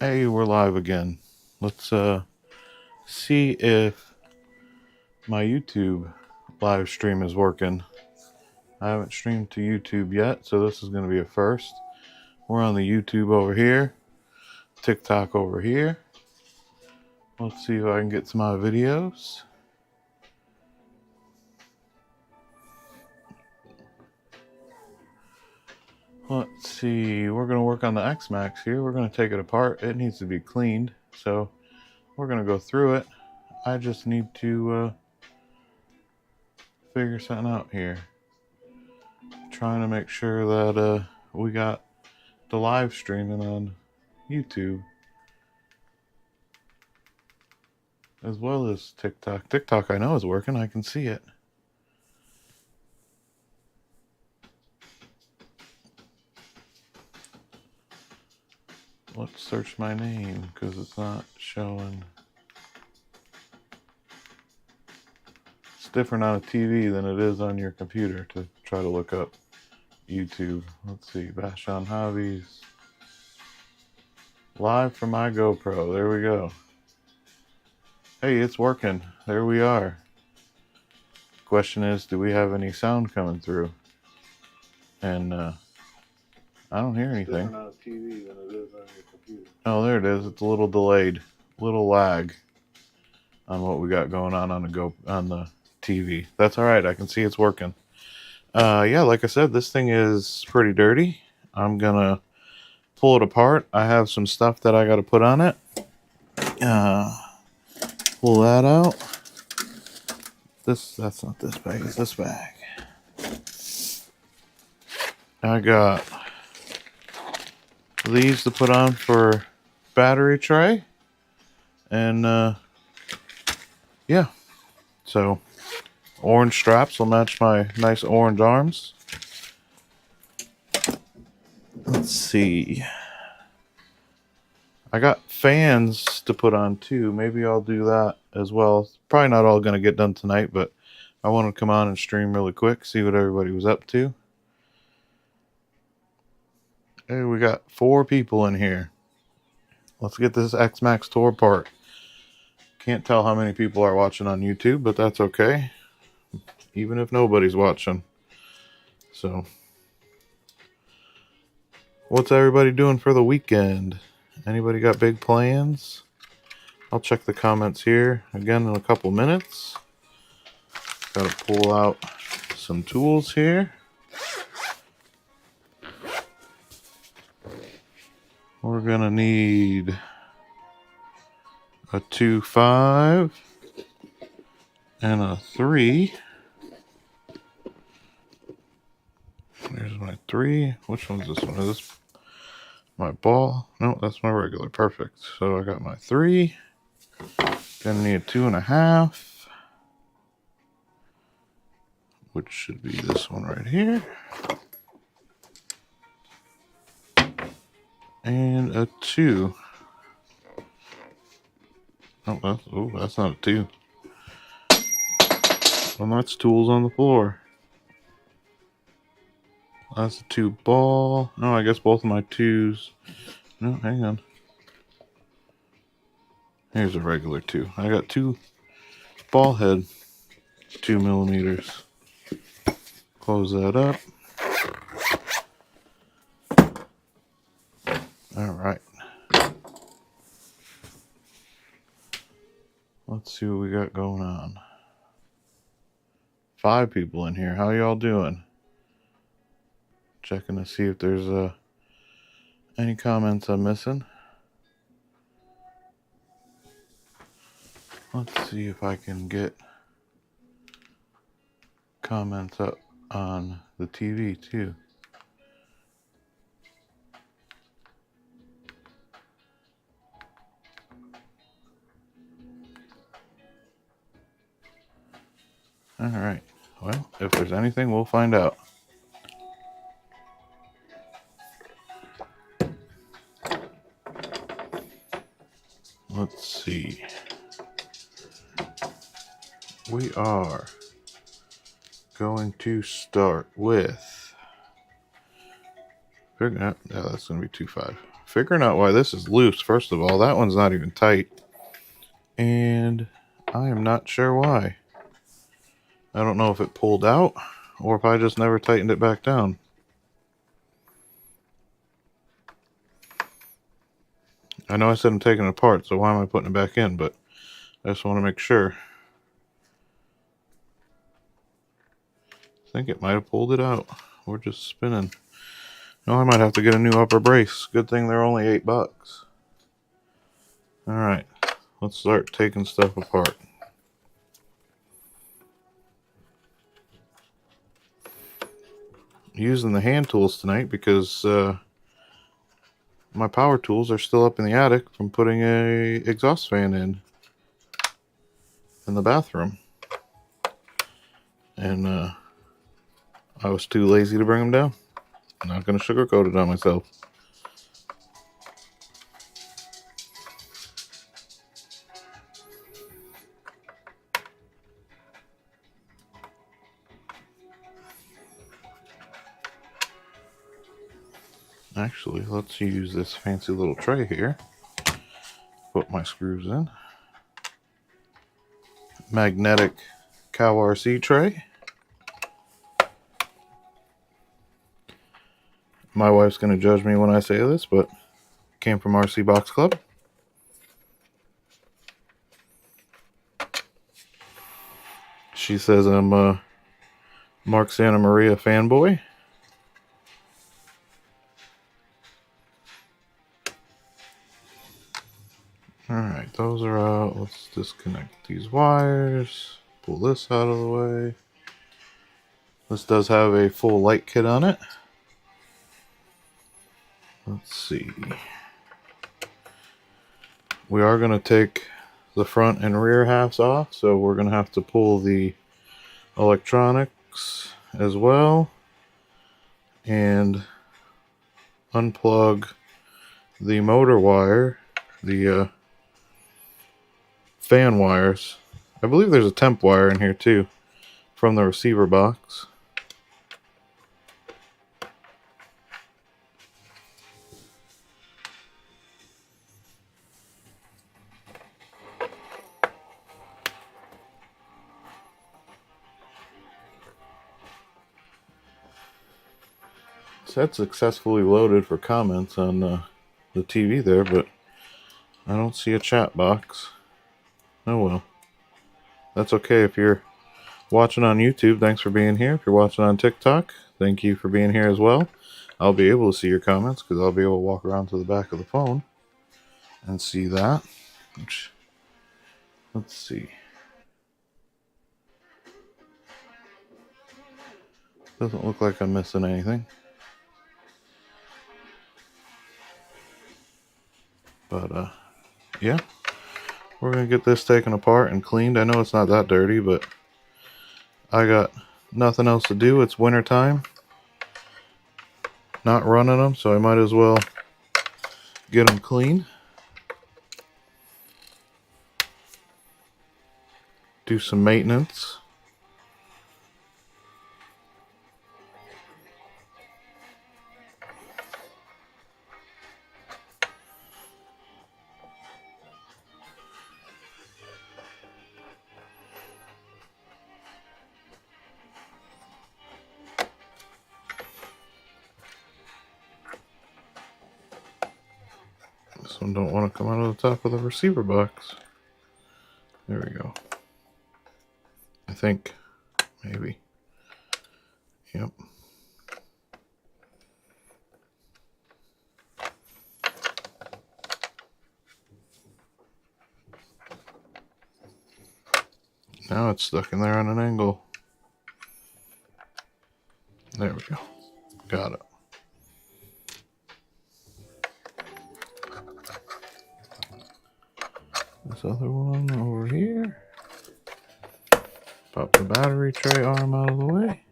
Hey, we're live again. Let's see if my YouTube live stream is working. I haven't streamed to YouTube yet, so this is going to be a first. We're on the YouTube over here, TikTok over here. Let's see if I can get to my videos. Let's see, we're going to work on the X-Maxx here. We're going to take it apart. It needs to be cleaned, so we're going to go through it. I just need to figure something out here. Trying to make sure that we got the live streaming on YouTube as well as TikTok. TikTok I know is working. I can see it. Let's search my name because it's not showing. It's different on a TV than it is on your computer to try to look up YouTube. Let's see, Bashan Hobbies. Live from my GoPro. There we go. Hey, it's working. There we are. Question is, do we have any sound coming through? And I don't hear anything. It's different on a TV than it is on your computer. Oh, there it is. It's a little delayed, little lag on what we got going on the TV. That's all right. I can see it's working. Yeah, like I said, this thing is pretty dirty. I'm gonna pull it apart. I have some stuff that I got to put on it. Pull that out. That's not this bag. It's this bag. I got these to put on for battery tray, and yeah, so orange straps will match my nice orange arms. Let's see, I got fans to put on too. Maybe I'll do that as well. Probably not all gonna get done tonight, but I want to come on and stream really quick, see what everybody was up to. Hey, we got 4 people in here. Let's get this X-Maxx tour apart. Can't tell how many people are watching on YouTube, but that's okay. Even if nobody's watching. So, what's everybody doing for the weekend? Anybody got big plans? I'll check the comments here again in a couple minutes. Gotta pull out some tools here. We're gonna need a 2.5 and a 3. There's my 3. Which one's this one? Is this my ball? No, that's my regular. Perfect. So I got my 3. Gonna need a 2.5, which should be this one right here. And a 2. Oh, that's not a 2. Well, that's tools on the floor. That's a 2 ball. Oh, I guess both of my 2s. No, hang on. Here's a regular 2. I got 2 ball head 2mm. Close that up. All right. Let's see what we got going on. 5 people in here. How y'all doing? Checking to see if there's any comments I'm missing. Let's see if I can get comments up on the TV too. All right. Well, if there's anything, we'll find out. Let's see. We are going to start with, yeah, that's going to be 2.5. figuring out why this is loose. First of all, that one's not even tight. And I am not sure why. I don't know if it pulled out or if I just never tightened it back down. I know I said I'm taking it apart, so why am I putting it back in? But I just want to make sure. I think it might have pulled it out. We're just spinning. No, I might have to get a new upper brace. Good thing they're only $8. Alright, let's start taking stuff apart. Using the hand tools tonight because my power tools are still up in the attic from putting a exhaust fan in the bathroom. And I was too lazy to bring them down. I'm not going to sugarcoat it on myself. Actually, let's use this fancy little tray here. Put my screws in. Magnetic cow RC tray. My wife's going to judge me when I say this, but came from RC Box Club. She says I'm a Mark Santa Maria fanboy. Alright, those are out. Let's disconnect these wires. Pull this out of the way. This does have a full light kit on it. Let's see. We are going to take the front and rear halves off, so we're going to have to pull the electronics as well and unplug the motor wire, the fan wires. I believe there's a temp wire in here too from the receiver box. Said successfully loaded for comments on the TV there, but I don't see a chat box. Oh well. That's okay if you're watching on YouTube. Thanks for being here. If you're watching on TikTok, thank you for being here as well. I'll be able to see your comments because I'll be able to walk around to the back of the phone and see that. Let's see. Doesn't look like I'm missing anything. But, yeah. We're going to get this taken apart and cleaned. I know it's not that dirty, but I got nothing else to do. It's winter time. Not running them, so I might as well get them clean. Do some maintenance. This one don't want to come out of the top of the receiver box. There we go. I think, maybe. Yep. Now it's stuck in there on an angle. There we go. Got it. This other one over here. Pop the battery tray arm out of the way.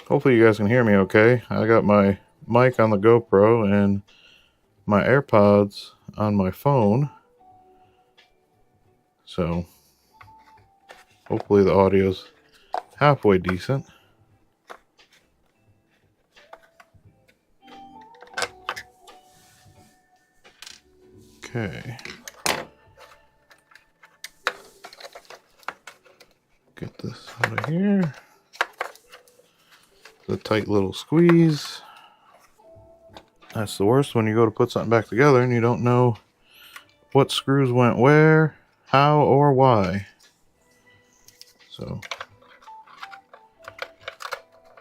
Hopefully you guys can hear me okay. I got my mic on the GoPro and my AirPods on my phone. So hopefully the audio's halfway decent. Okay. Get this out of here. The tight little squeeze. That's the worst when you go to put something back together and you don't know what screws went where, how, or why. So,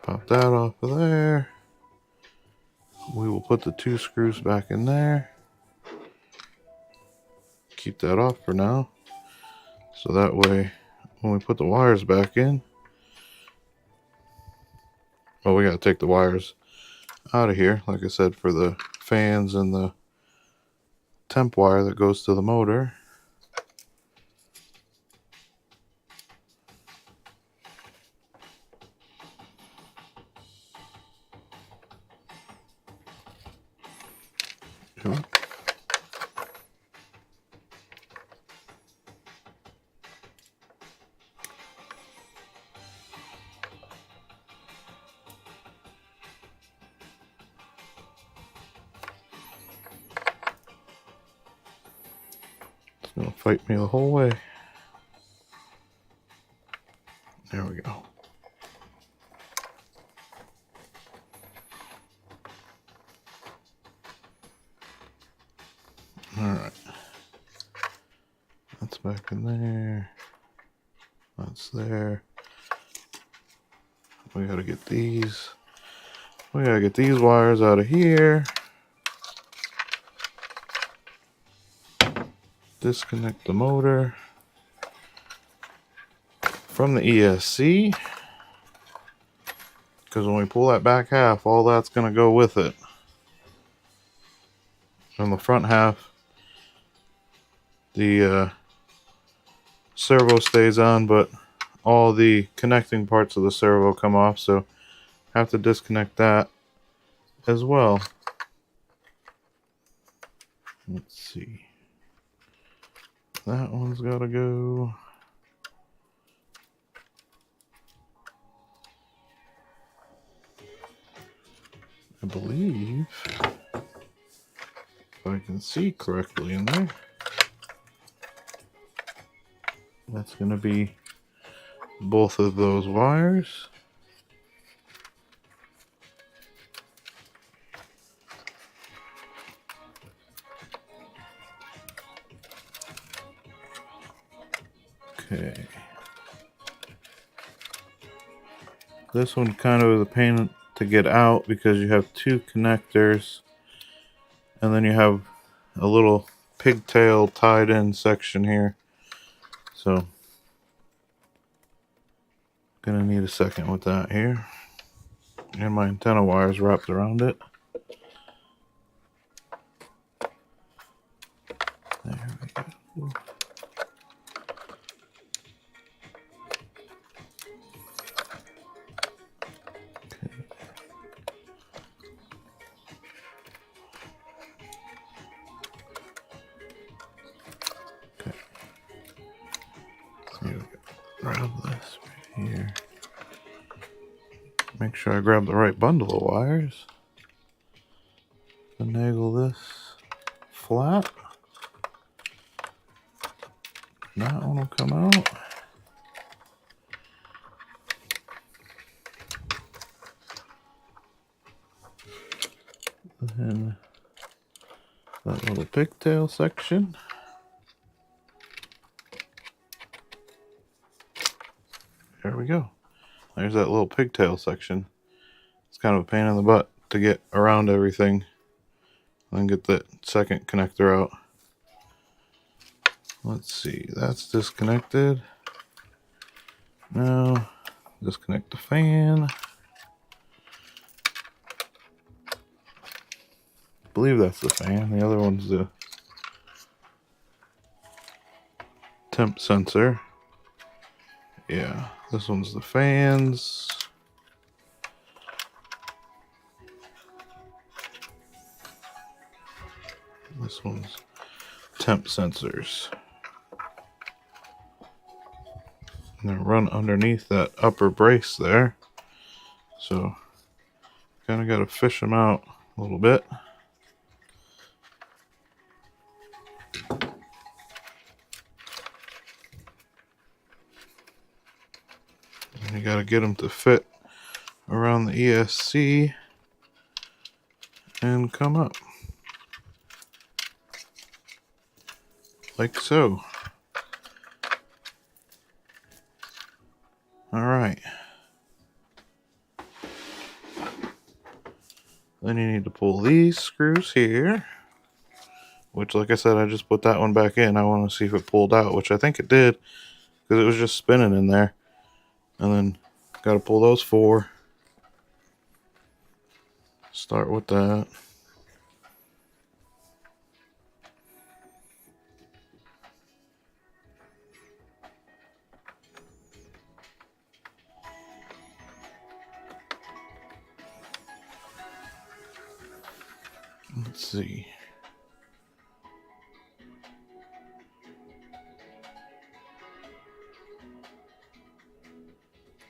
pop that off of there. We will put the 2 screws back in there. Keep that off for now. So that way, when we put the wires back in, well, we got to take the wires out of here, like I said, for the fans and the temp wire that goes to the motor. Yep. It's going to fight me the whole way. There we go. Alright. That's back in there. That's there. We gotta get these. We gotta get these wires out of here. Disconnect the motor from the ESC. Because when we pull that back half, all that's gonna go with it. On the front half, the servo stays on, but all the connecting parts of the servo come off, so have to disconnect that as well. Let's see. That one's gotta go. I believe, if I can see correctly in there, that's gonna be both of those wires. Okay. This one kind of is a pain to get out because you have 2 connectors and then you have a little pigtail tied in section here. So, gonna need a second with that here. And my antenna wires wrapped around it. There we go. Grab this right here. Make sure I grab the right bundle of wires. Finagle this flat. That one will come out. Then that little pigtail section. There we go. There's that little pigtail section. It's kind of a pain in the butt to get around everything and get that second connector out. Let's see, that's disconnected. Now, disconnect the fan. I believe that's the fan. The other one's the temp sensor. Yeah, this one's the fans. This one's temp sensors. And they run underneath that upper brace there. So, kind of got to fish them out a little bit. to get them to fit around the ESC and come up. Like so. Alright. Then you need to pull these screws here. Which, like I said, I just put that one back in. I want to see if it pulled out, which I think it did, because it was just spinning in there. And then got to pull those 4. Start with that. Let's see.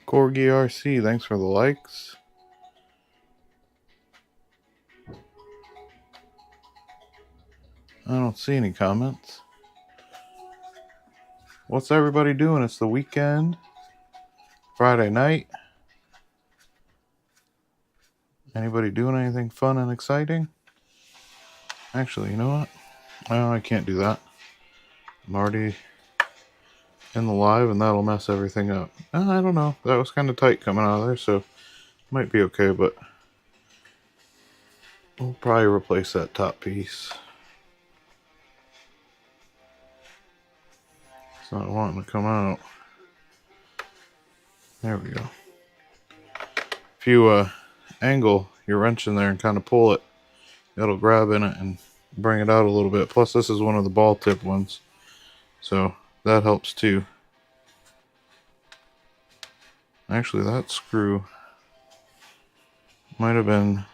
Corgi RC, thanks for the likes. I don't see any comments. What's everybody doing? It's the weekend. Friday night. Anybody doing anything fun and exciting? Actually, you know what? Oh, I can't do that. I'm already in the live and that'll mess everything up. I don't know. That was kind of tight coming out of there, so might be okay, but we'll probably replace that top piece. It's not wanting to come out. There we go. If you angle your wrench in there and kind of pull it, it'll grab in it and bring it out a little bit. Plus, this is one of the ball tip ones, so that helps too. Actually, that screw might have been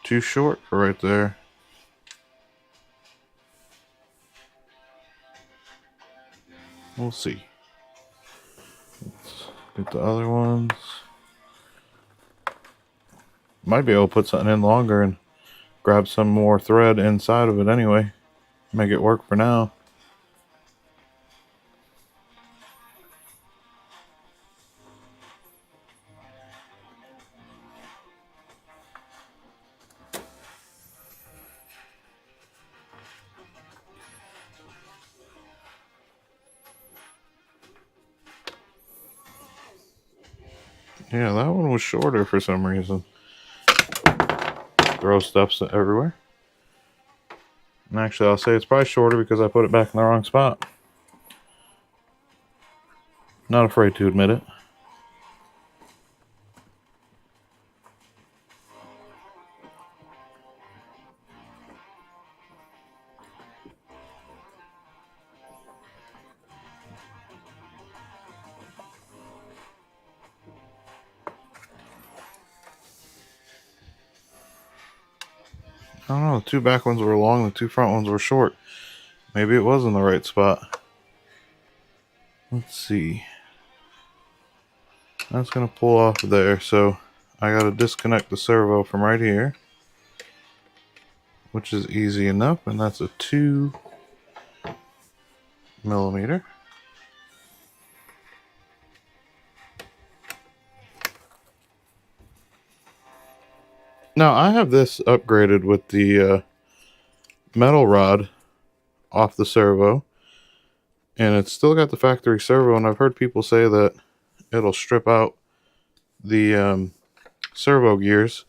too short for right there. We'll see. Let's get the other ones. Might be able to put something in longer and grab some more thread inside of it anyway. Make it work for now. Yeah, that one was shorter for some reason. Throw stuff everywhere. And actually, I'll say it's probably shorter because I put it back in the wrong spot. Not afraid to admit it. I don't know, the 2 back ones were long, the 2 front ones were short. Maybe it was in the right spot. Let's see. That's going to pull off of there, so I got to disconnect the servo from right here, which is easy enough, and that's a 2 millimeter. Now, I have this upgraded with the metal rod off the servo, and it's still got the factory servo, and I've heard people say that it'll strip out the servo gears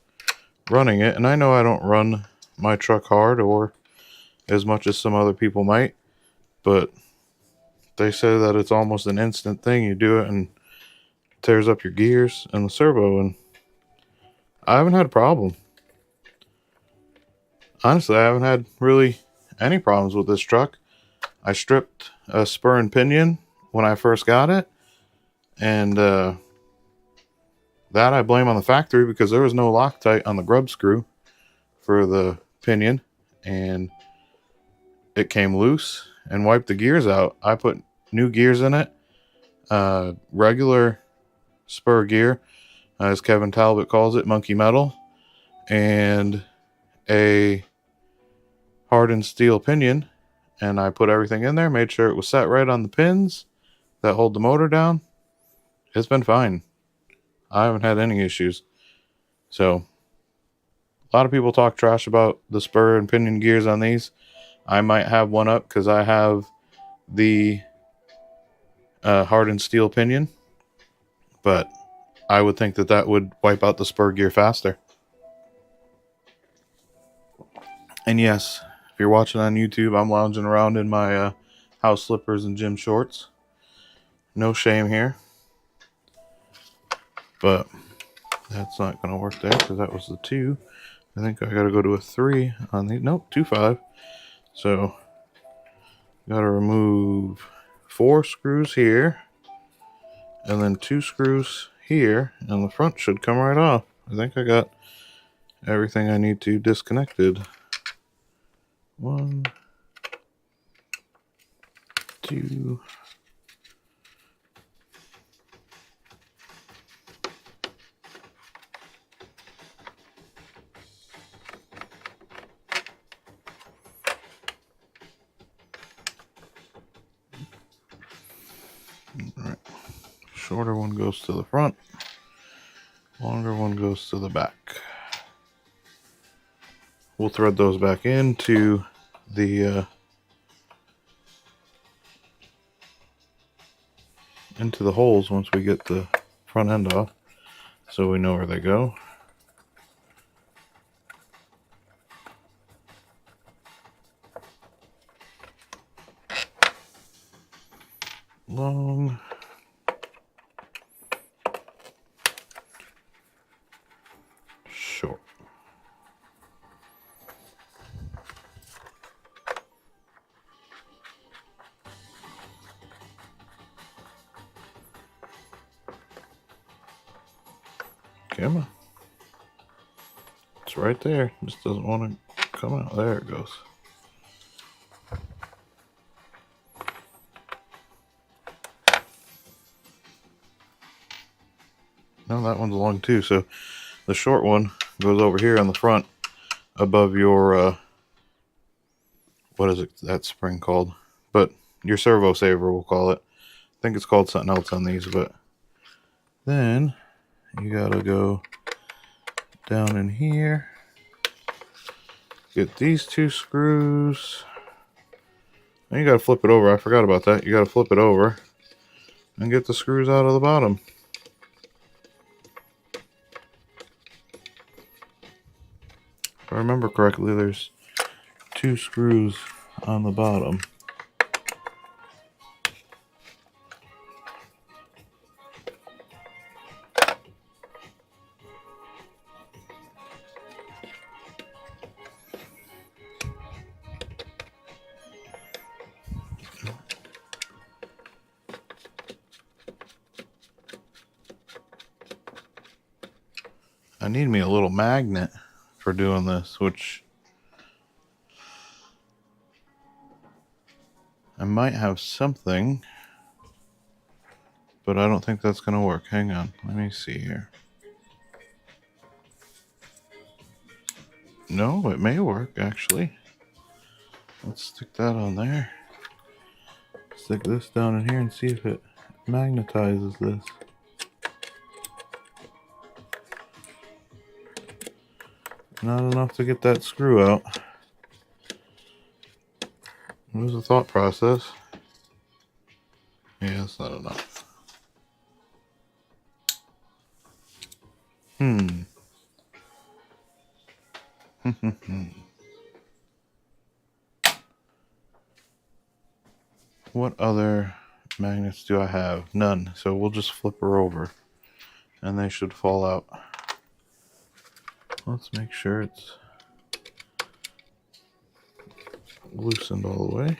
running it, and I know I don't run my truck hard or as much as some other people might, but they say that it's almost an instant thing. You do it and it tears up your gears and the servo, and I haven't had a problem. Honestly, I haven't had really any problems with this truck. I stripped a spur and pinion when I first got it, and that I blame on the factory because there was no Loctite on the grub screw for the pinion, and it came loose and wiped the gears out. I put new gears in it, regular spur gear, as Kevin Talbot calls it, monkey metal, and a hardened steel pinion, and I put everything in there, made sure it was set right on the pins that hold the motor down. It's been fine. I haven't had any issues. So a lot of people talk trash about the spur and pinion gears on these. I might have one up because I have the hardened steel pinion, but I would think that that would wipe out the spur gear faster. And yes, if you're watching on YouTube, I'm lounging around in my house slippers and gym shorts. No shame here. But that's not going to work there because that was the 2. I think I got to go to a 3 on the... Nope, 2.5. So, got to remove 4 screws here. And then 2 screws here. And the front should come right off. I think I got everything I need to disconnected. 1, 2... Alright. Shorter one goes to the front. Longer one goes to the back. We'll thread those back into the holes once we get the front end off, so we know where they go. Long, short. Come on. It's right there. Just doesn't want to come out. There it goes. No, that one's long too. So the short one goes over here on the front above your, what is it, that spring called? But your servo saver, we'll call it. I think it's called something else on these, but then you gotta go down in here, get these 2 screws. Then you gotta flip it over. I forgot about that. You gotta flip it over and get the screws out of the bottom. If I remember correctly, there's 2 screws on the bottom. I need me a little magnet for doing this, which I might have something, but I don't think that's going to work. Hang on, let me see here. No, it may work actually. Let's stick that on there. Stick this down in here and see if it magnetizes this. Not enough to get that screw out. What was the thought process? Yeah, that's not enough. What other magnets do I have? None. So we'll just flip her over and they should fall out. Let's make sure it's loosened all the way.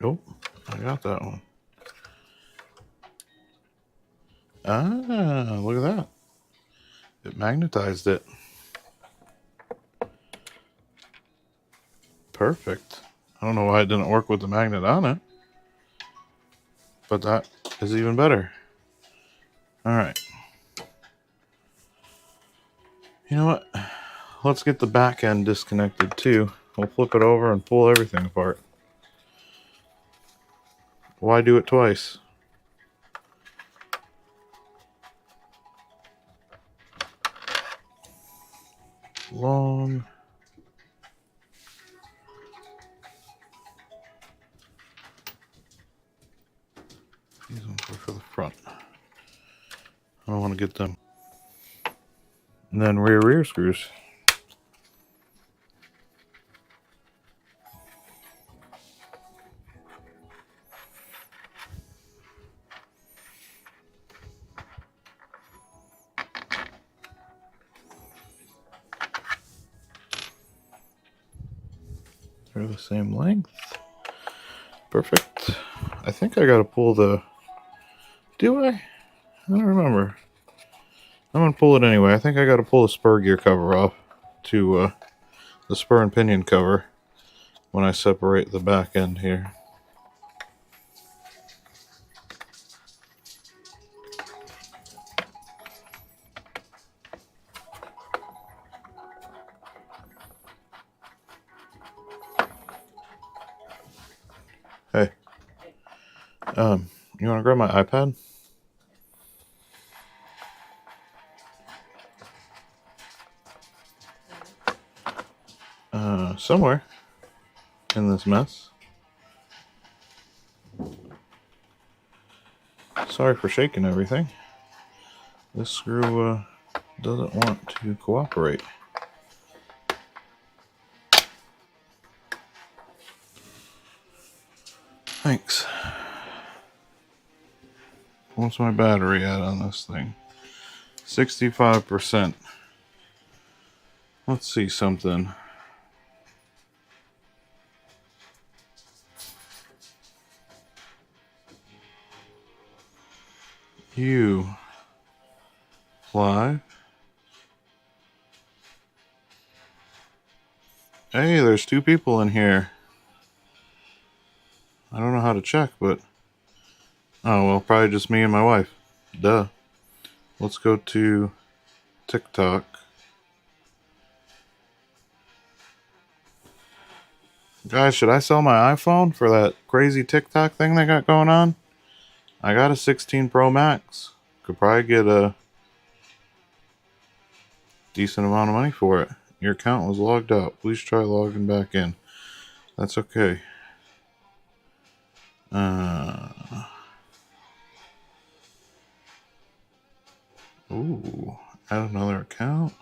Oh, I got that one. Ah, look at that. It magnetized it. Perfect. I don't know why it didn't work with the magnet on it, but that is even better. All right. You know what? Let's get the back end disconnected too. We'll flip it over and pull everything apart. Why do it twice? long. These ones are for the front. I don't want to get them. And then rear screws. They're the same length. Perfect. I think I gotta pull the... Do I? I don't remember. I'm gonna pull it anyway. I think I gotta pull the spur gear cover off to the spur and pinion cover when I separate the back end here. Hey. You wanna grab my iPad? Somewhere in this mess. Sorry for shaking everything. This screw doesn't want to cooperate. Thanks. What's my battery at on this thing? 65%. Let's see something. You live? Hey, there's 2 people in here. I don't know how to check, but... Oh, well, probably just me and my wife. Duh. Let's go to TikTok. Guys, should I sell my iPhone for that crazy TikTok thing they got going on? I got a 16 Pro Max. Could probably get a decent amount of money for it. Your account was logged out. Please try logging back in. That's okay. Ooh, add another account.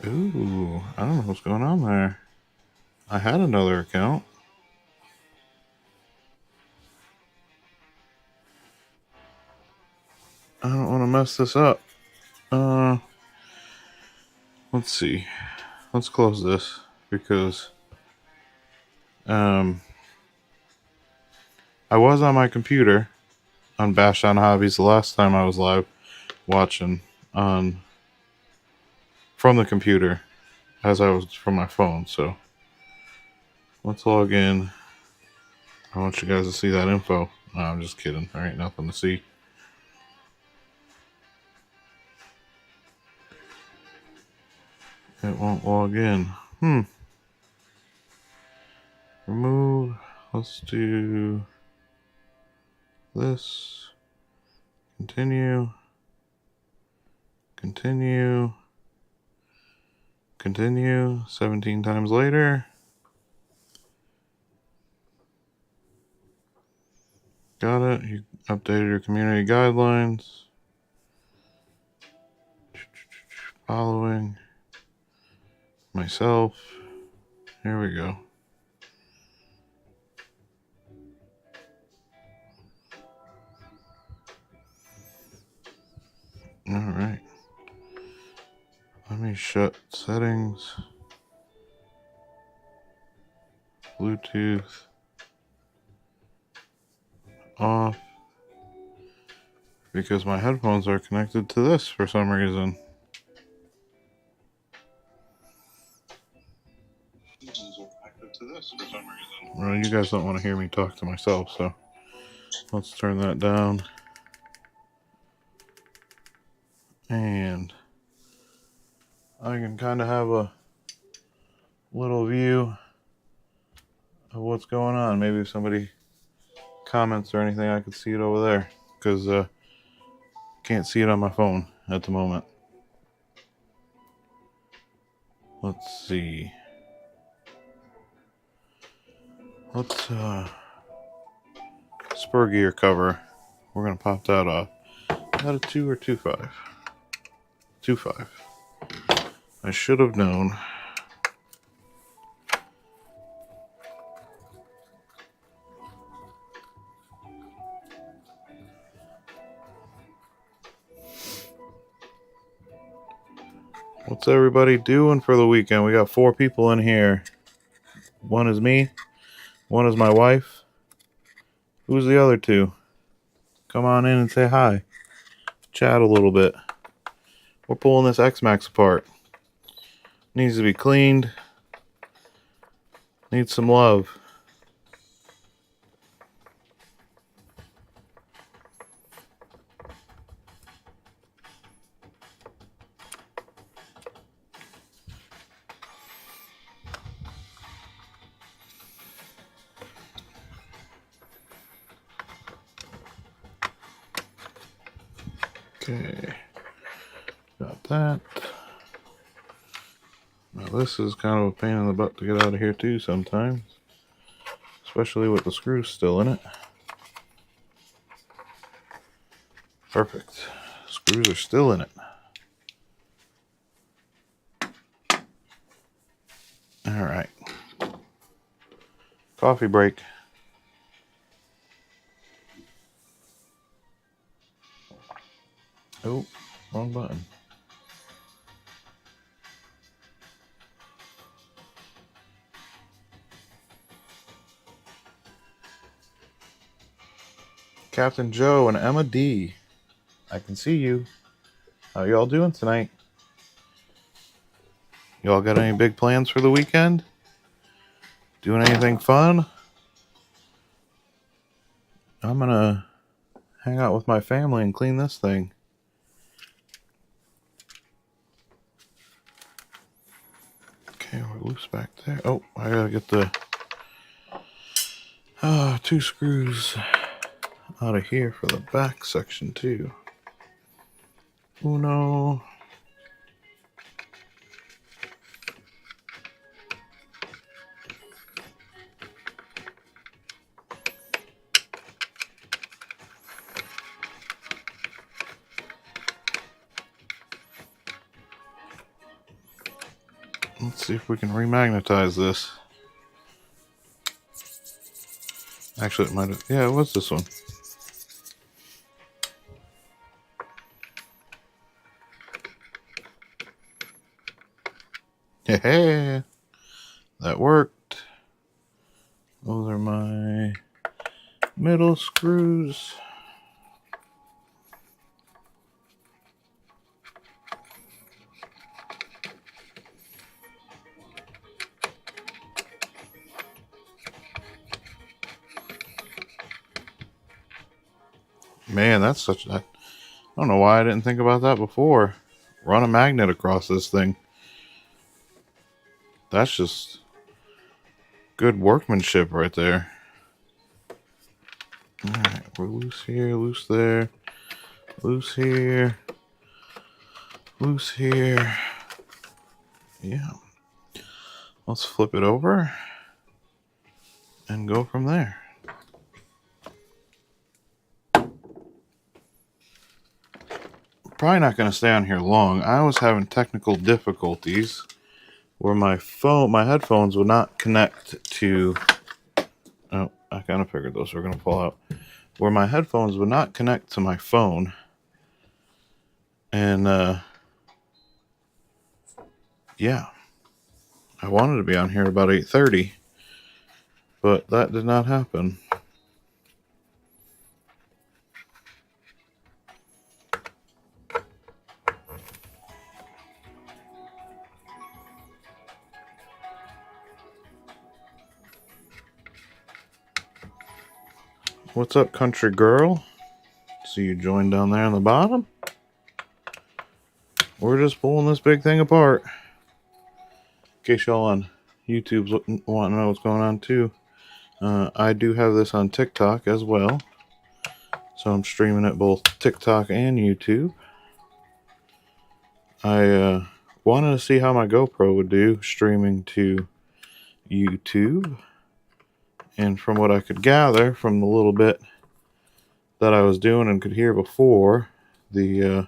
Ooh, I don't know what's going on there. I had another account. I don't want to mess this up. Let's see. Let's close this because I was on my computer on Bash on Hobbies the last time I was live watching from the computer as I was from my phone. So let's log in. I want you guys to see that info. No, I'm just kidding. There ain't nothing to see. It won't log in. Remove. Let's do this. Continue. Continue. Continue. 17 times later. Got it. You updated your community guidelines. Following myself. Here we go. All right. Let me shut settings. Bluetooth off because my headphones are connected to this for some reason. Well, you guys don't want to hear me talk to myself, so let's turn that down. And I can kind of have a little view of what's going on. Maybe if somebody comments or anything, I could see it over there. Because Can't see it on my phone at the moment. Let's see. Let's spur gear cover. We're gonna pop that off. Is that a 2 or 2.5? 2.5. I should have known. What's everybody doing for the weekend? We got 4 people in here. One is me. One is my wife. Who's the other 2? Come on in and say hi. Chat a little bit. We're pulling this X-Maxx apart. Needs to be cleaned. Needs some love. Okay, got that. Now this is kind of a pain in the butt to get out of here too sometimes, especially with the screws still in it. Perfect. Screws are still in it. All right. Coffee break. Oh, wrong button. Captain Joe and Emma D. I can see you. How y'all doing tonight? Y'all got any big plans for the weekend? Doing anything fun? I'm gonna hang out with my family and clean this thing. Okay, we're loose back there. Oh, I gotta get the 2 screws out of here for the back section too. Uno. Let's see if we can remagnetize this. Actually, it might have. Yeah, it was this one. Hey, that worked. Those are my middle screws. Man, that's such a... I don't know why I didn't think about that before. Run a magnet across this thing. That's just good workmanship right there. Alright, we're loose here, loose there, loose here, loose here. Yeah. Let's flip it over and go from there. Probably not going to stay on here long. I was having technical difficulties where my headphones would not connect to... Oh, I kind of figured those were going to fall out. Where my headphones would not connect to my phone. And, yeah. I wanted to be on here about 8:30. But that did not happen. What's up, country girl? See you joined down there on the bottom. We're just pulling this big thing apart. In case y'all on YouTube's want to know what's going on too. I do have this on TikTok as well. So I'm streaming it both TikTok and YouTube. I wanted to see how my GoPro would do streaming to YouTube. And from what I could gather from the little bit that I was doing and could hear before, the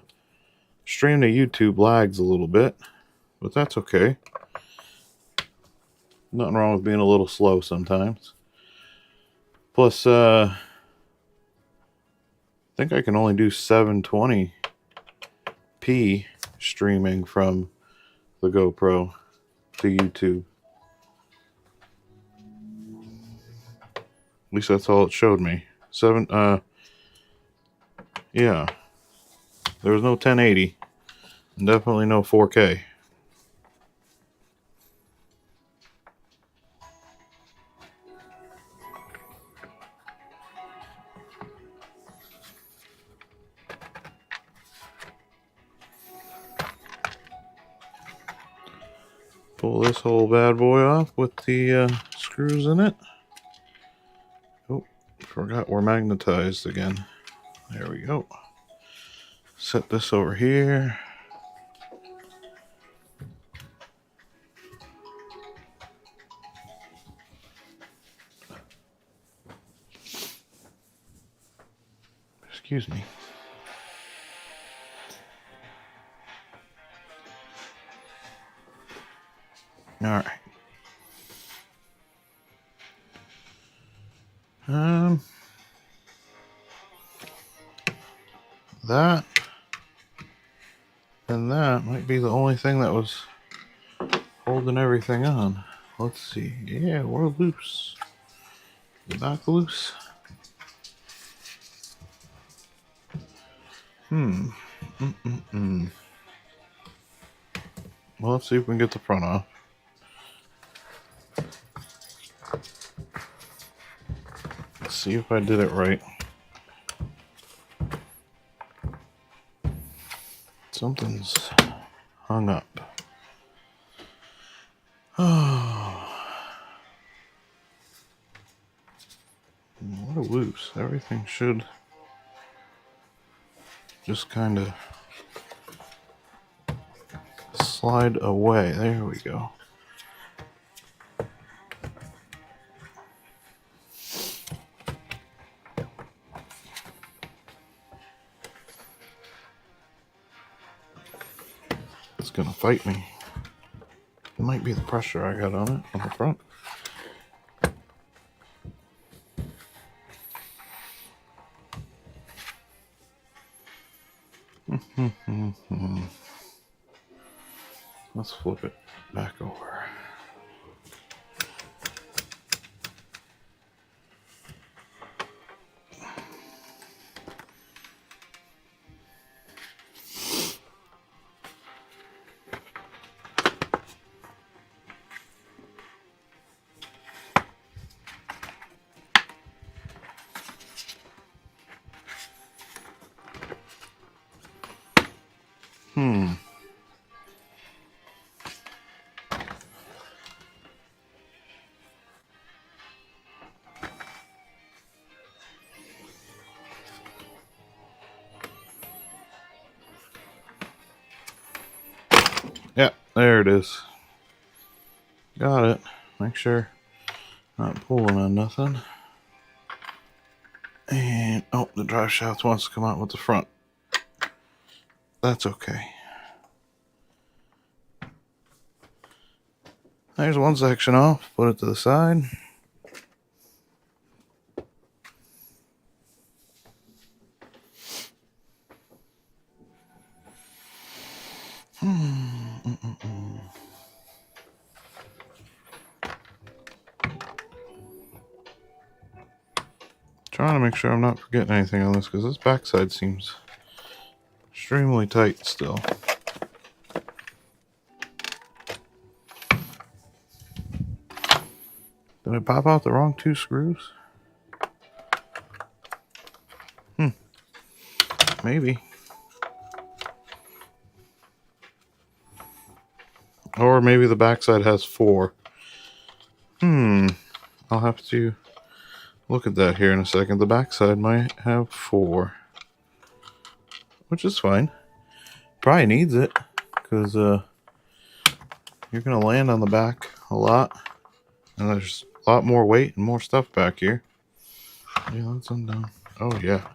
stream to YouTube lags a little bit, but that's okay. Nothing wrong with being a little slow sometimes. Plus, I think I can only do 720p streaming from the GoPro to YouTube. At least that's all it showed me. Yeah. There was no 1080. And definitely no 4K. Pull this whole bad boy off with the screws in it. Oh, forgot we're magnetized again. There we go. Set this over here. Excuse me. All right. That and that might be the only thing that was holding everything on. Let's see. Yeah, we're loose. Back loose. Well, let's see if we can get the front off. Let's see if I did it right. Something's hung up. Oh. What a loose. Everything should just kind of slide away. There we go. It's gonna fight me. It might be the pressure I got on it on the front. Let's flip it back over. Yeah, there it is. Got it. Make sure not pulling on nothing. And oh, the drive shaft wants to come out with the front. That's okay. There's one section off. Put it to the side. Trying to make sure I'm not forgetting anything on this because this backside seems extremely tight still. Did I pop out the wrong two screws? Maybe. Or maybe the backside has 4. I'll have to look at that here in a second. The backside might have 4, which is fine. Probably needs it because you're going to land on the back a lot, and there's a lot more weight and more stuff back here. Yeah, let's undone. Oh yeah,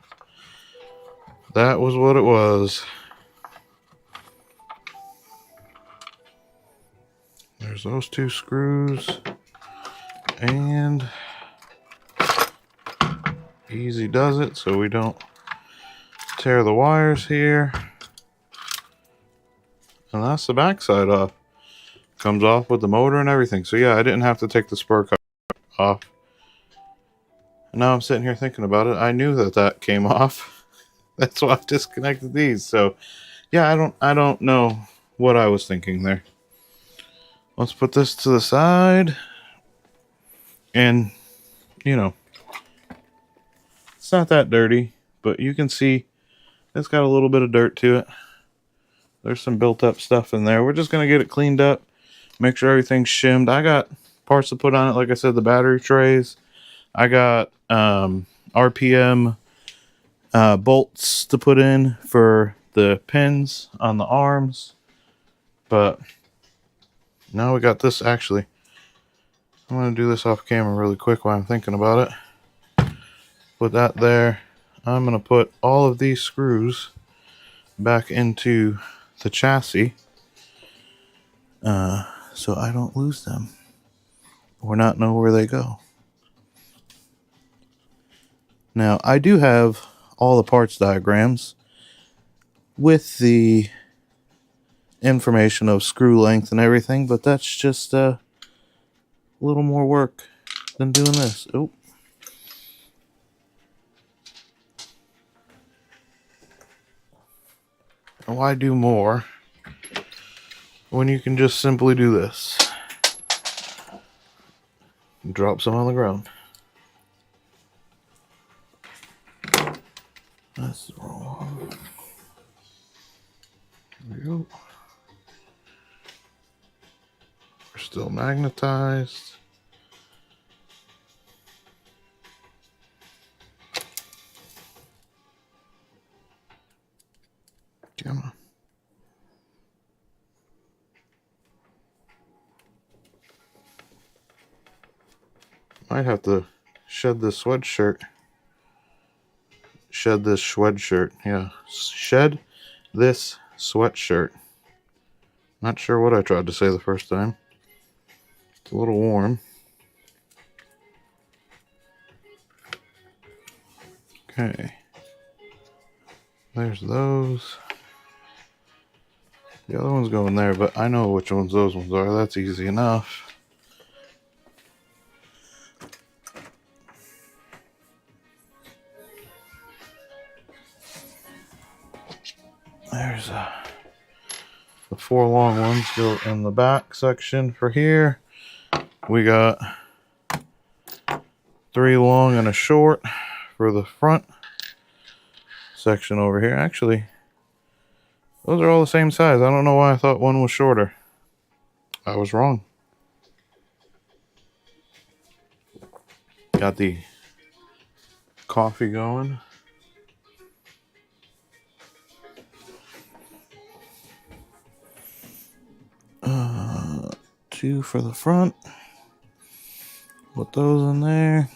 that was what it was. There's those 2 screws, and easy does it so we don't tear the wires here. And that's the backside off. Comes off with the motor and everything. So yeah, I didn't have to take the spur cover off. And now I'm sitting here thinking about it. I knew that came off. That's why I've disconnected these. So yeah, I don't know what I was thinking there. Let's put this to the side. And you know, it's not that dirty, but you can see it's got a little bit of dirt to it. There's some built up stuff in there. We're just going to get it cleaned up, make sure everything's shimmed. I got parts to put on it. Like I said, the battery trays. I got RPM bolts to put in for the pins on the arms. But now we got this. Actually, I'm going to do this off camera really quick while I'm thinking about it. Put that there. I'm going to put all of these screws back into the chassis so I don't lose them or not know where they go. Now I do have all the parts diagrams with the information of screw length and everything, but that's just a little more work than doing this. Oh, why do more when you can just simply do this? Drop some on the ground. That's the wrong one. There we go. We're still magnetized. Come on. Might have to shed this sweatshirt. Shed this sweatshirt. Yeah. Shed this sweatshirt. Not sure what I tried to say the first time. It's a little warm. Okay. There's those. The other one's going there, but I know which ones those ones are. That's easy enough. There's the 4 long ones go in the back section for here. We got 3 long and a short for the front section over here. Actually, those are all the same size. I don't know why I thought one was shorter. I was wrong. Got the coffee going. Two for the front. Put those in there.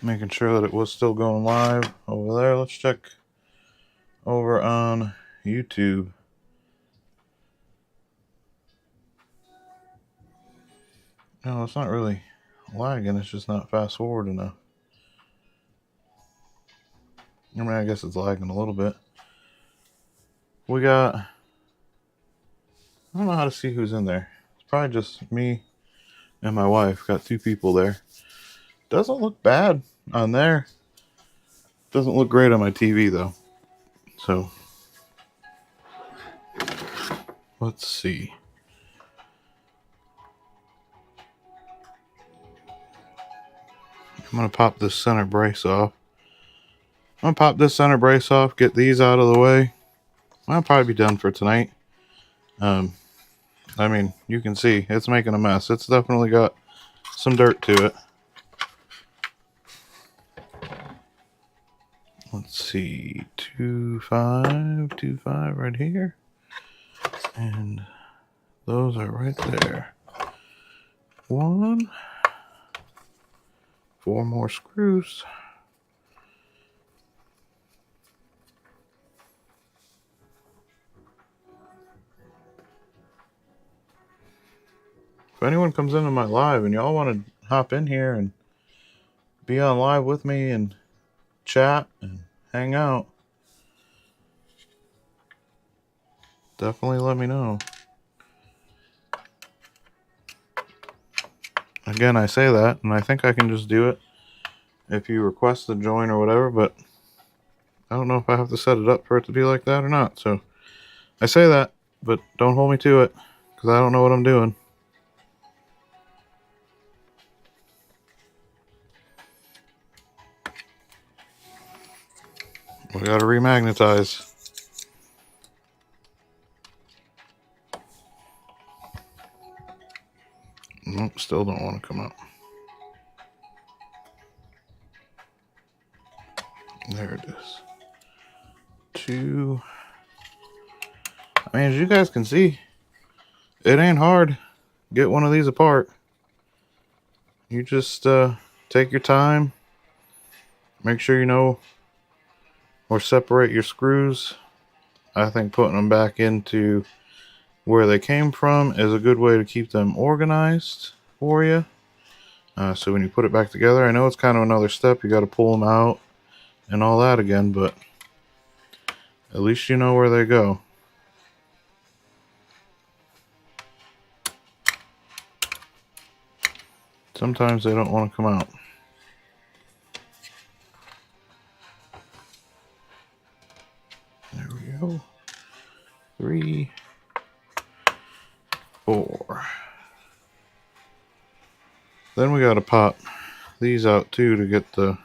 Making sure that it was still going live over there. Let's check over on YouTube. No, it's not really lagging. It's just not fast forward enough. I mean, I guess it's lagging a little bit. We got, I don't know how to see who's in there. It's probably just me and my wife. Got 2 people there. Doesn't look bad on there. Doesn't look great on my TV though. So Let's see. I'm going to pop this center brace off. Get these out of the way. I'll probably be done for tonight. I mean, you can see it's making a mess. It's definitely got some dirt to it. Let's see, 2.5 right here. And those are right there. 4 more screws. If anyone comes into my live and y'all want to hop in here and be on live with me and chat and hang out, definitely let me know. Again, I say that, and I think I can just do it if you request the join or whatever, but I don't know if I have to set it up for it to be like that or not. So I say that, but don't hold me to it, because I don't know what I'm doing. We gotta remagnetize. Nope, still don't want to come up. There it is. 2. I mean, as you guys can see, it ain't hard. Get one of these apart. You just take your time. Make sure you know or separate your screws. I think putting them back into where they came from is a good way to keep them organized for you. So when you put it back together, I know it's kind of another step. You got to pull them out and all that again, but at least you know where they go. Sometimes they don't want to come out. There we go. 3, 4. Then we got to pop these out too to get the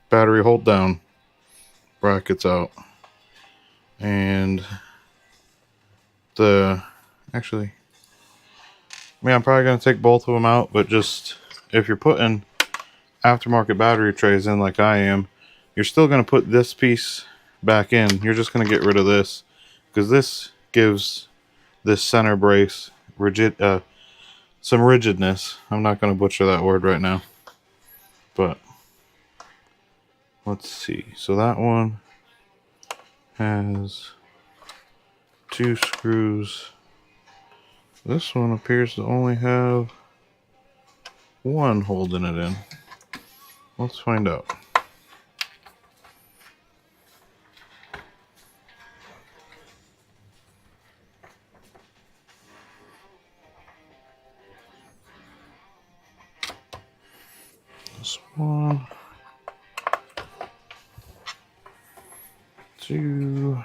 battery hold down brackets out. And actually, I mean, I'm probably going to take both of them out, but just if you're putting aftermarket battery trays in like I am, you're still going to put this piece back in. You're just going to get rid of this, because this gives this center brace some rigidness. I'm not going to butcher that word right now, but let's see. So that one has 2 screws. This one appears to only have 1 holding it in. Let's find out. This 1, 2.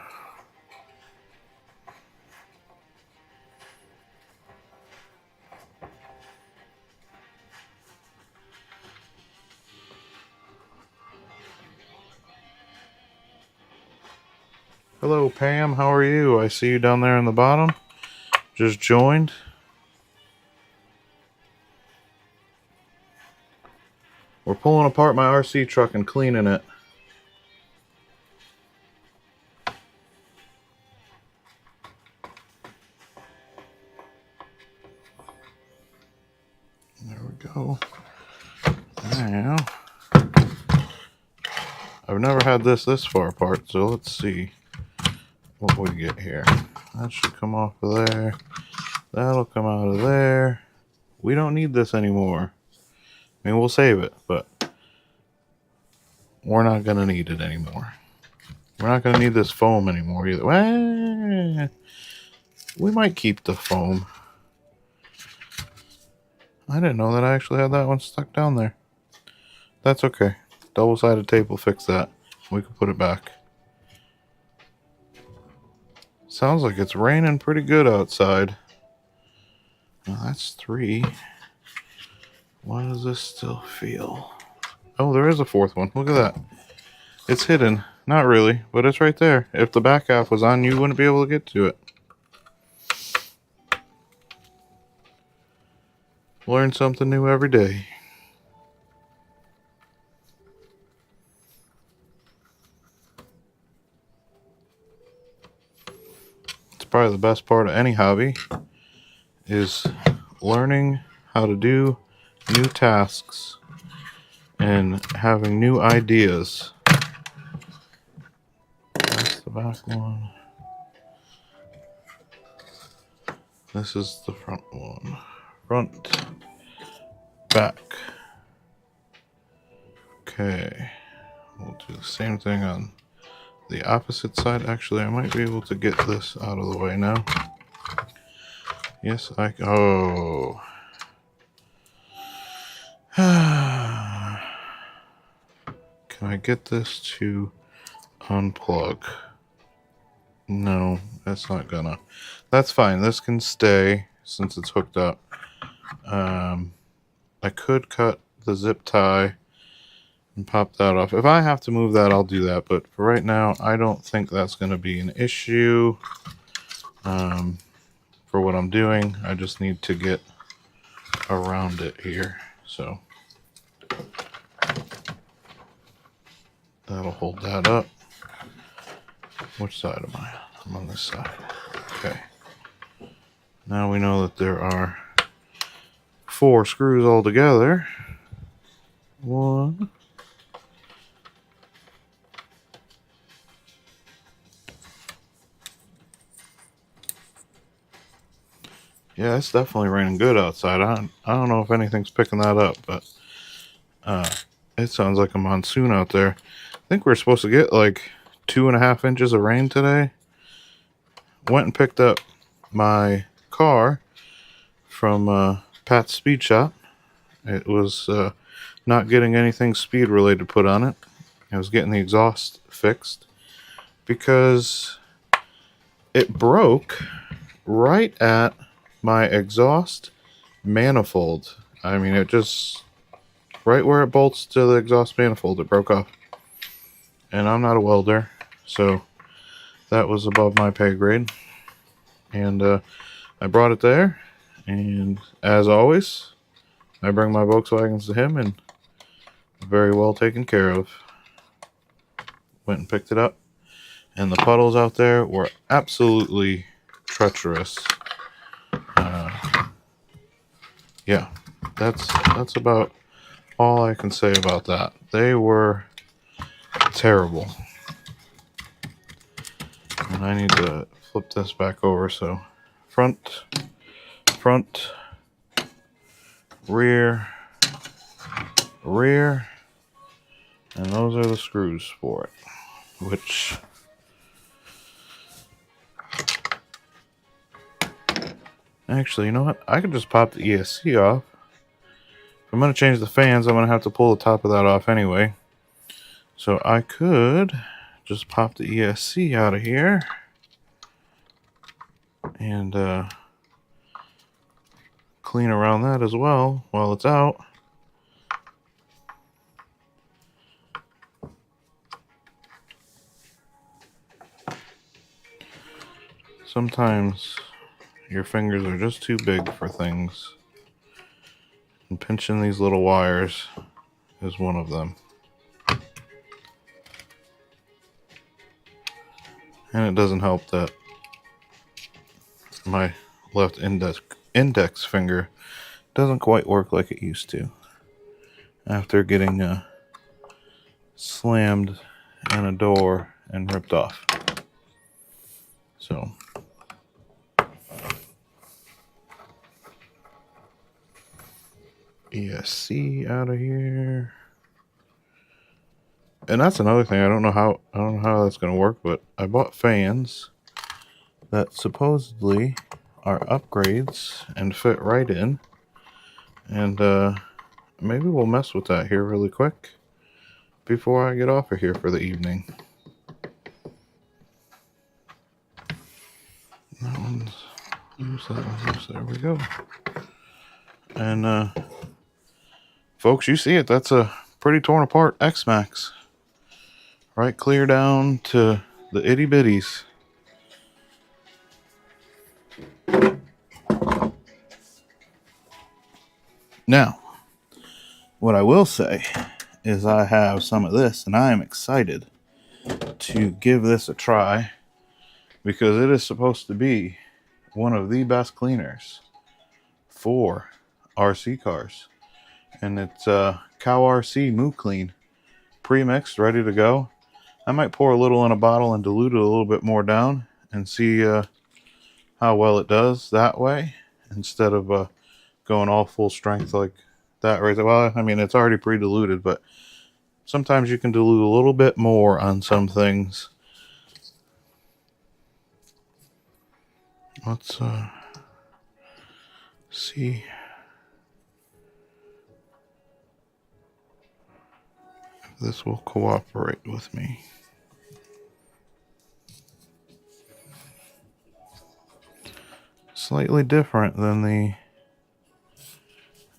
Hello, Pam. How are you? I see you down there in the bottom. Just joined. We're pulling apart my RC truck and cleaning it. There we go. Now, I've never had this far apart, so let's see what we get here. That should come off of there. That'll come out of there. We don't need this anymore. I mean, we'll save it, but we're not going to need it anymore. We're not going to need this foam anymore either. Well, we might keep the foam. I didn't know that I actually had that one stuck down there. That's okay. Double-sided tape will fix that. We can put it back. Sounds like it's raining pretty good outside. Well, that's 3. Why does this still feel? Oh, there is a 4th one. Look at that. It's hidden. Not really, but it's right there. If the back half was on, you wouldn't be able to get to it. Learn something new every day. It's probably the best part of any hobby is learning how to do new tasks and having new ideas. That's the back one. This is the front one. Front, back. Okay. We'll do the same thing on the opposite side. Actually, I might be able to get this out of the way now. Yes, oh. Can I get this to unplug? No, that's not gonna. That's fine. This can stay since it's hooked up. I could cut the zip tie and pop that off. If I have to move that, I'll do that. But for right now, I don't think that's going to be an issue. For what I'm doing, I just need to get around it here. So that'll hold that up. Which side am I on? I'm on this side. Okay. Now we know that there are 4 screws all together. 1. Yeah, it's definitely raining good outside. I don't know if anything's picking that up, but it sounds like a monsoon out there. I think we're supposed to get like 2.5 inches of rain today. Went and picked up my car from Pat's Speed Shop. It was not getting anything speed related put on it. I was getting the exhaust fixed because it broke right at my exhaust manifold. I mean, it just right where it bolts to the exhaust manifold, it broke off. And I'm not a welder, so that was above my pay grade. And I brought it there, and as always, I bring my Volkswagens to him, and very well taken care of. Went and picked it up, and the puddles out there were absolutely treacherous. Yeah, that's about all I can say about that. They were terrible. And I need to flip this back over. So front, rear, and those are the screws for it, which actually, you know what? I could just pop the ESC off. If I'm going to change the fans, I'm going to have to pull the top of that off anyway. So I could just pop the ESC out of here and clean around that as well while it's out. Sometimes your fingers are just too big for things. And pinching these little wires is one of them. And it doesn't help that my left index finger doesn't quite work like it used to after getting slammed in a door and ripped off. So ESC out of here. And that's another thing. I don't know how that's going to work, but I bought fans that supposedly are upgrades and fit right in. And maybe we'll mess with that here really quick before I get off of here for the evening. That one's loose, that one's loose. There we go. And folks, you see it. That's a pretty torn apart X-Maxx. Right clear down to the itty bitties. Now, what I will say is I have some of this, and I am excited to give this a try because it is supposed to be one of the best cleaners for RC cars. And it's Cow RC Moo Clean, pre-mixed, ready to go. I might pour a little in a bottle and dilute it a little bit more down and see how well it does that way instead of going all full strength like that right there. Well, I mean, it's already pre-diluted, but sometimes you can dilute a little bit more on some things. Let's see if this will cooperate with me. Slightly different than the...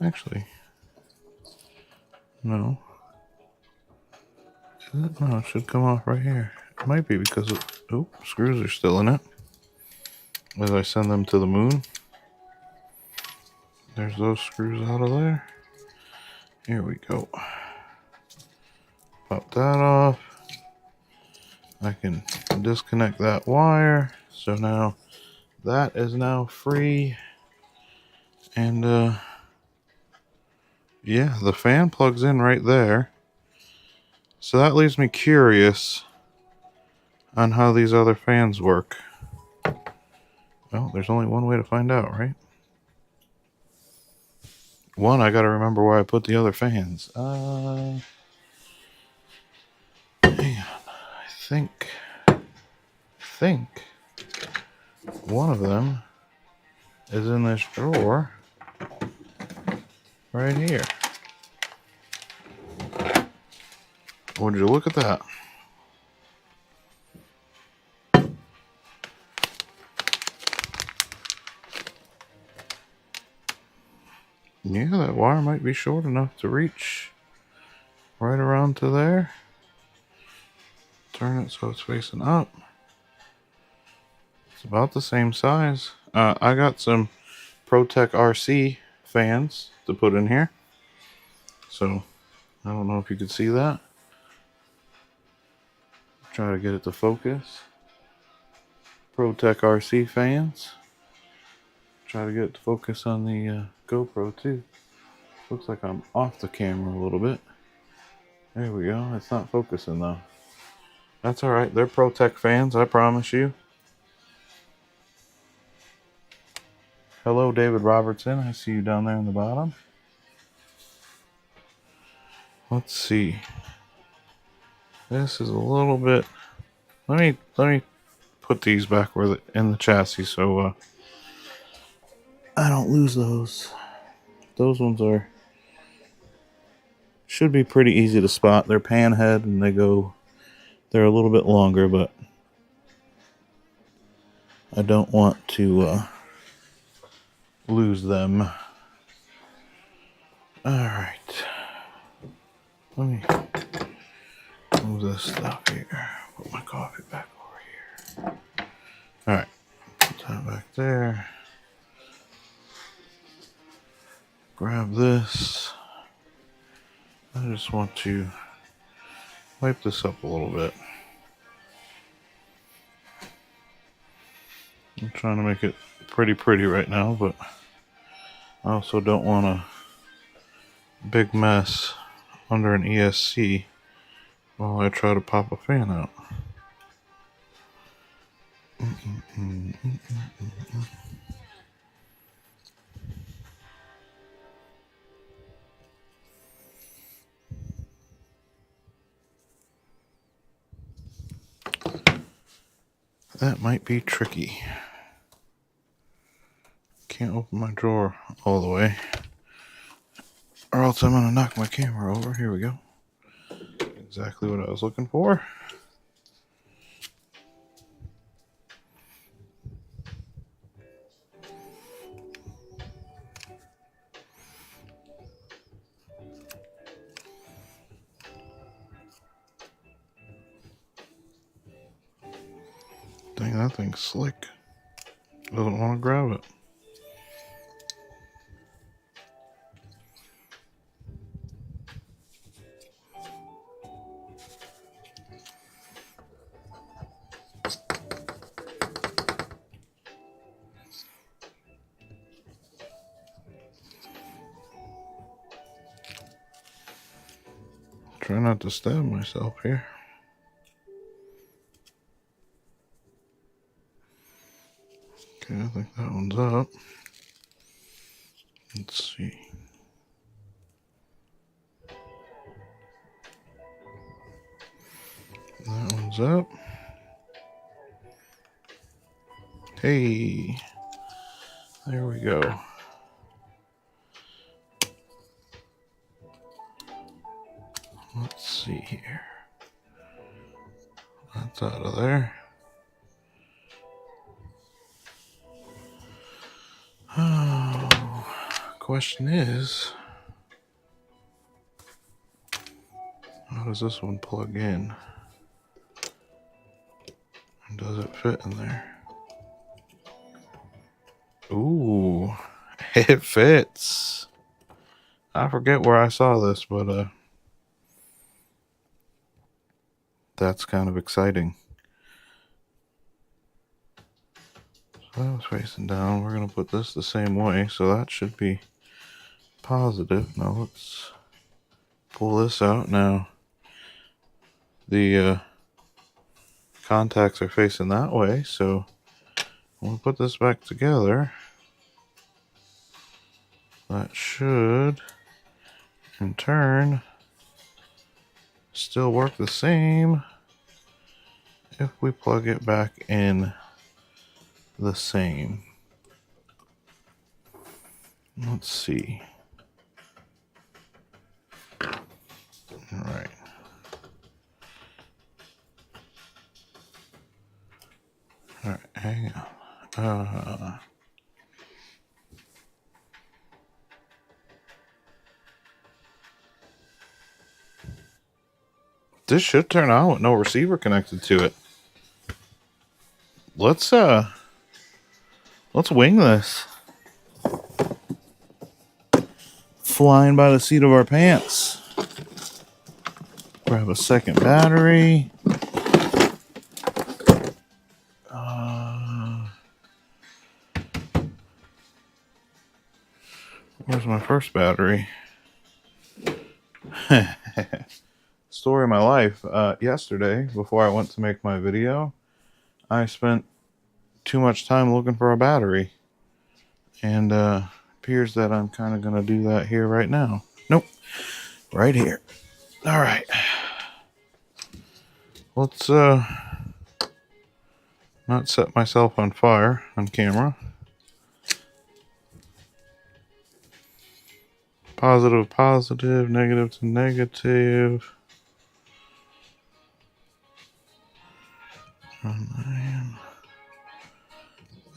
Actually, no. Is it? No, it should come off right here. It might be because of... Oh, screws are still in it. As I send them to the moon. There's those screws out of there. Here we go. Pop that off. I can disconnect that wire. So now that is now free. And yeah, the fan plugs in right there. So that leaves me curious on how these other fans work. Well, there's only one way to find out, right? One, I gotta remember where I put the other fans. Hang on. I think one of them is in this drawer right here. Would you look at that? Yeah, that wire might be short enough to reach right around to there. Turn it so it's facing up. It's about the same size. I got some ProTech RC fans to put in here. So, I don't know if you could see that. Try to get it to focus. ProTech RC fans. Try to get it to focus on the GoPro too. Looks like I'm off the camera a little bit. There we go. It's not focusing though. That's alright. They're ProTech fans, I promise you. Hello, David Robertson. I see you down there in the bottom. Let's see. This is a little bit... Let me put these back where in the chassis so I don't lose those. Those ones should be pretty easy to spot. They're pan head and they're a little bit longer, but I don't want to lose them. Alright. Let me move this stuff here. Put my coffee back over here. Alright. Put that back there. Grab this. I just want to wipe this up a little bit. I'm trying to make it pretty right now, but I also don't want a big mess under an ESC while I try to pop a fan out. That might be tricky. Can't open my drawer all the way, or else I'm gonna knock my camera over. Here we go. Exactly what I was looking for. Dang, that thing's slick. Doesn't want to grab it. Try not to stab myself here. Okay, I think that one's up. Let's see. That one's up. Hey, there we go. Let's see here. That's out of there. Oh, question is, how does this one plug in? And does it fit in there? Ooh, it fits. I forget where I saw this, but that's kind of exciting. So that was facing down. We're going to put this the same way, so that should be positive. Now let's pull this out. Now the contacts are facing that way, so we'll put this back together. That should, in turn, still work the same if we plug it back in the same. Let's see. All right. All right, hang on. This should turn on with no receiver connected to it. Let's wing this. Flying by the seat of our pants. Grab a second battery. Where's my first battery? Story of my life. Yesterday, before I went to make my video, I spent too much time looking for a battery. And appears that I'm kind of going to do that here right now. Nope. Right here. All right. Let's not set myself on fire on camera. Positive, positive, negative to negative. And then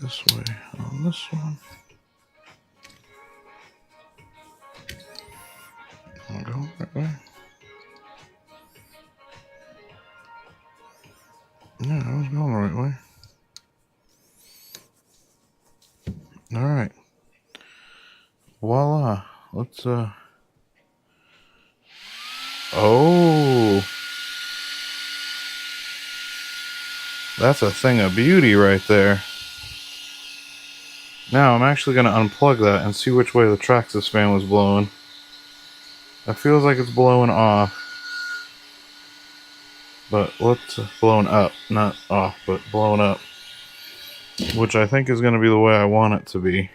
this way on this one. I'll go that way. Yeah, I was going the right way. All right. Voila. Let's oh, that's a thing of beauty right there. Now I'm actually going to unplug that and see which way the Traxxas fan was blowing. It feels like it's blowing off. But let's blowing up, not off, but blowing up. Which I think is going to be the way I want it to be.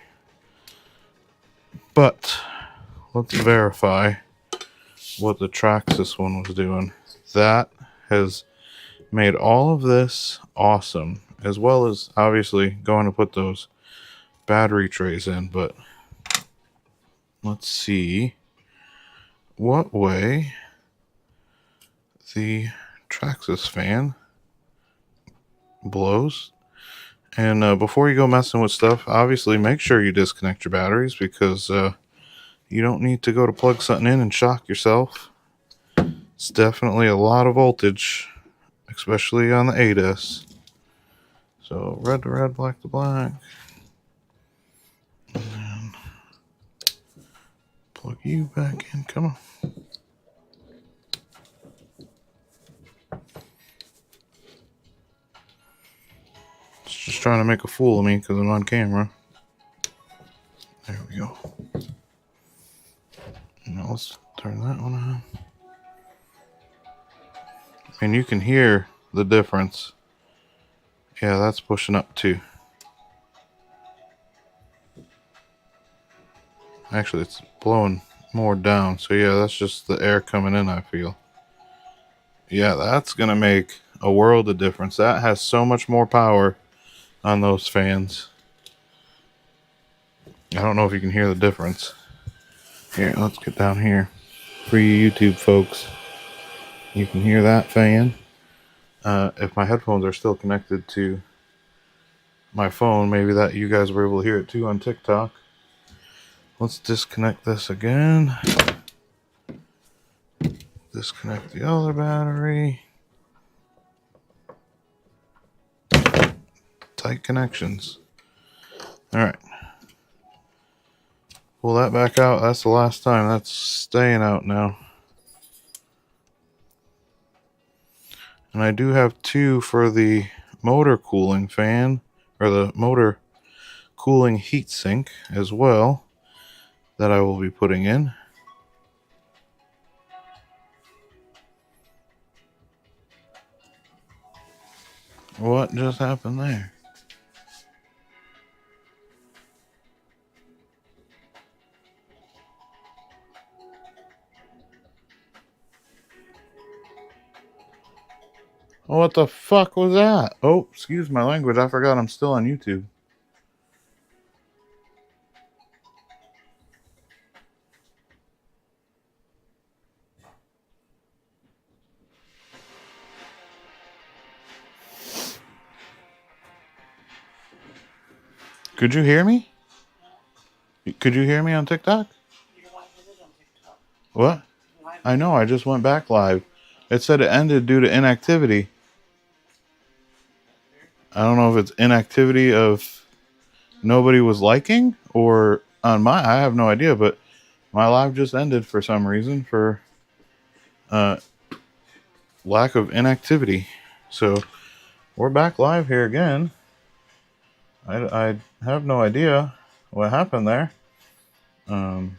But let's verify what the Traxxas one was doing. That has made all of this awesome, as well as obviously going to put those battery trays in. But let's see what way the Traxxas fan blows. And before you go messing with stuff, obviously make sure you disconnect your batteries, because you don't need to go to plug something in and shock yourself. It's definitely a lot of voltage, especially on the 8S. So red to red, black to black. And then plug you back in. Come on. It's just trying to make a fool of me because I'm on camera. There we go. Now let's turn that one on. And you can hear the difference. Yeah, that's pushing up too. Actually, it's blowing more down. So yeah, that's just the air coming in, I feel. Yeah, that's going to make a world of difference. That has so much more power on those fans. I don't know if you can hear the difference. Here, let's get down here. For you YouTube folks, you can hear that fan. If my headphones are still connected to my phone, maybe that you guys were able to hear it too on TikTok. Let's disconnect this again. Disconnect the other battery. Tight connections. All right. Pull that back out. That's the last time. That's staying out now. And I do have two for the motor cooling fan, or the motor cooling heat sink as well, that I will be putting in. What just happened there? What the fuck was that? Oh, excuse my language. I forgot I'm still on YouTube. Could you hear me? Could you hear me on TikTok? What? I know, I just went back live. It said it ended due to inactivity. I don't know if it's inactivity of nobody was liking or on my, I have no idea, but my live just ended for some reason for lack of inactivity. So we're back live here again. I have no idea what happened there. I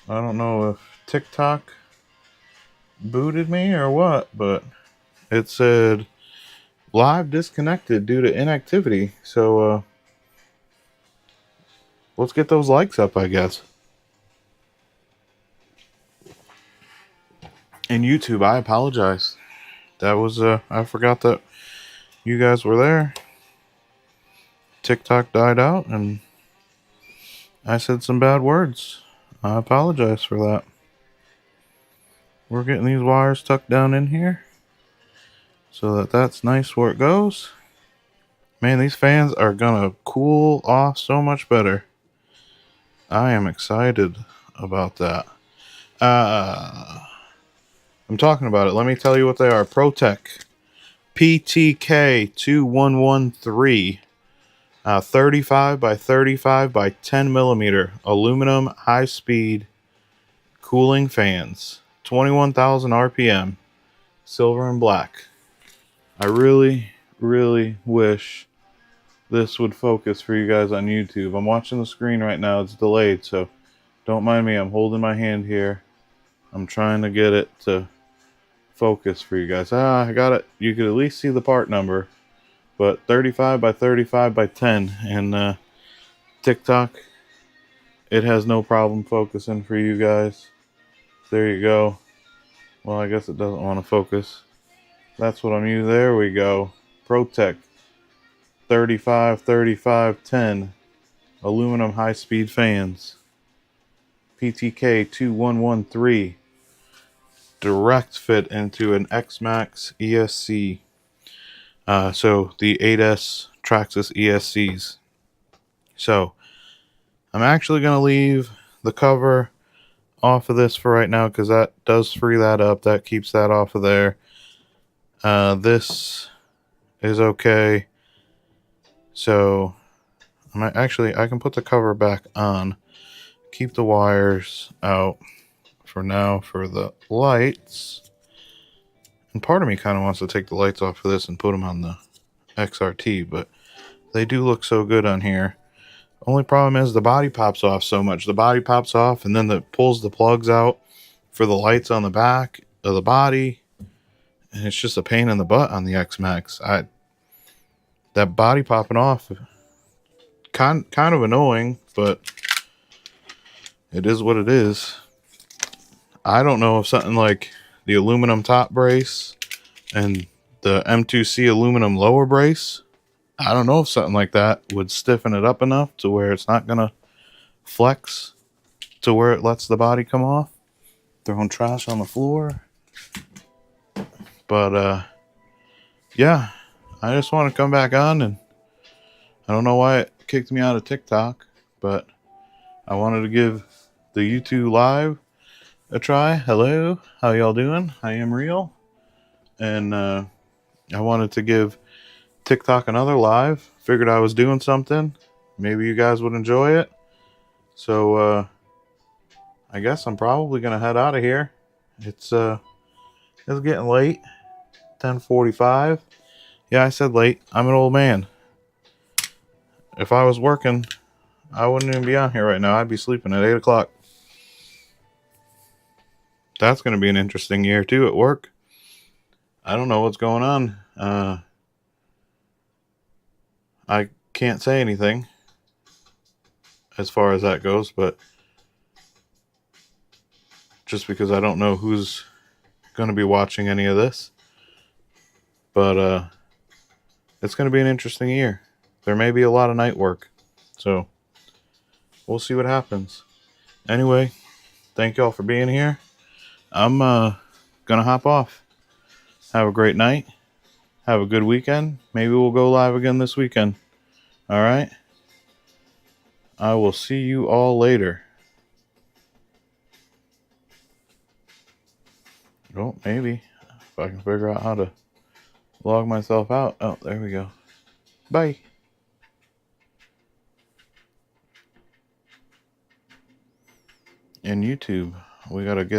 don't know if TikTok booted me or what, but it said live disconnected due to inactivity. So let's get those likes up, I guess. And YouTube, I apologize. That was I forgot that you guys were there. TikTok died out and I said some bad words. I apologize for that. We're getting these wires tucked down in here so that that's nice where it goes. Man, these fans are gonna cool off so much better. I am excited about that. I'm talking about it. Let me tell you what they are. ProTech PTK 2113. 35 by 35 by 10 millimeter aluminum high speed cooling fans, 21,000 RPM, silver and black. I really, really wish this would focus for you guys on YouTube. I'm watching the screen right now. It's delayed, so don't mind me. I'm holding my hand here. I'm trying to get it to focus for you guys. I got it. You could at least see the part number. But 35 by 35 by 10. And TikTok, it has no problem focusing for you guys. There you go. Well, I guess it doesn't want to focus. That's what I'm using. There we go. ProTech 35 35 10 aluminum high speed fans. PTK 2113. Direct fit into an X-Maxx ESC. So the 8S Traxxas ESCs. So I'm actually going to leave the cover off of this for right now because that does free that up. That keeps that off of there. This is okay. So I can put the cover back on, keep the wires out for now for the lights. And part of me kind of wants to take the lights off of this and put them on the XRT, but they do look so good on here. Only problem is the body pops off so much. The body pops off and then it pulls the plugs out for the lights on the back of the body. And it's just a pain in the butt on the X-Maxx. That body popping off, kind of annoying, but it is what it is. I don't know if something like the aluminum top brace and the M2C aluminum lower brace, I don't know if something like that would stiffen it up enough to where it's not gonna flex to where it lets the body come off. Throwing trash on the floor. But yeah, I just want to come back on, and I don't know why it kicked me out of TikTok, but I wanted to give the YouTube live a try. Hello, how y'all doing? I am real, and I wanted to give TikTok another live. Figured I was doing something. Maybe you guys would enjoy it. So I guess I'm probably gonna head out of here. It's getting late. 10:45. Yeah, I said late. I'm an old man. If I was working, I wouldn't even be on here right now. I'd be sleeping at 8 o'clock. That's going to be an interesting year, too, at work. I don't know what's going on. I can't say anything as far as that goes, but just because I don't know who's going to be watching any of this. But it's going to be an interesting year. There may be a lot of night work. So we'll see what happens. Anyway, thank y'all for being here. I'm gonna hop off. Have a great night. Have a good weekend. Maybe we'll go live again this weekend. All right. I will see you all later. Oh, maybe if I can figure out how to log myself out. Oh, there we go. Bye. In YouTube, we gotta get